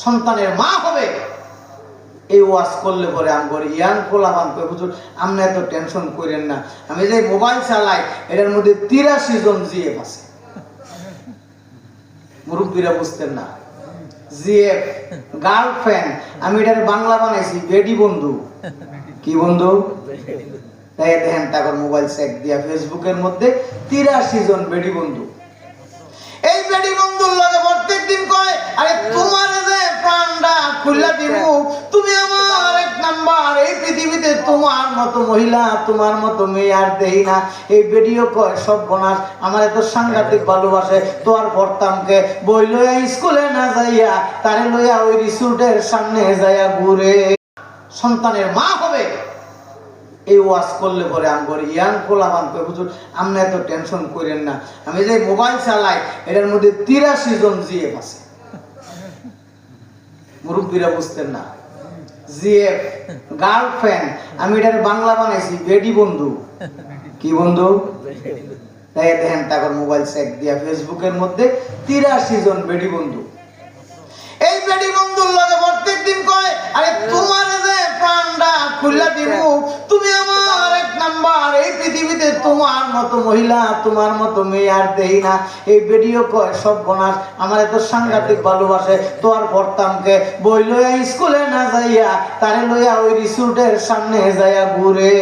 সন্তানের মা হবে। এই ওয়াজ করলে পরে আমগর ইয়াং পোলাপান কই হুজুর আপনি এত টেনশন করেন না, আমি যে মোবাইল চালাই এটার মধ্যে 83 জন জিএফ আছে। মুরব্বীরা বুঝতেন না, জিএফ গার্লফ্রেন্ড, আমি এটার বাংলা বানাইছি বেডি বন্ধু। কি বন্ধু? তাই দেখেন তারপর মোবাইল চেক দিয়া ফেসবুকের মধ্যে 83 জন বেডি বন্ধু। এই বেডি বন্ধুর লগে প্রত্যেকদিন কয় আরে তোমার যে প্রাণটা খুলে দিব, তুমি আমার এক নাম্বার, এই পৃথিবীতে তোমার মতো মহিলা তোমার মতো মেয়ে আর দেই না। এই বেডিও কয় সব বনাস আমার এত সাংঘাতিক ভালোবাসে, তো আর পড়তামকে বই লইয়া স্কুলে না যাইয়া তারে লইয়া ওই রিসোর্টের সামনে যাইয়া ঘুরে। সন্তানের মা হবে। এই ওয়াজ করলে পরে আমগর ইয়াং পোলাপান কই হুজুর আপনি এত টেনশন করেন না, আমি যে মোবাইল চালাই এটার মধ্যে 83 জন জিএফ আছে। মুরব্বীরা বুঝতেন না, জিএফ গার্লফ্রেন্ড, আমি এটার বাংলা বানাইছি বেডি বন্ধু। কি বন্ধু? তাই দেখেন তারপর মোবাইল চেক দিয়া ফেসবুকের মধ্যে 83 জন বেডি বন্ধু। এই বেডি বন্ধুর লগে প্রত্যেকদিন কয় আরে তোমার যে প্রাণটা খুলে দিব, তুমি আমার এক নাম্বার, এই পৃথিবীতে তোমার মতো মহিলা তোমার মতো মেয়ে আর দেই না। এই বেডিও কয় সব বনাস আমার এত সাংঘাতিক ভালোবাসে, তো আর পড়তামকে বই লইয়া স্কুলে না যাইয়া তারে লইয়া ওই রিসোর্টের সামনে যাইয়া ঘুরে।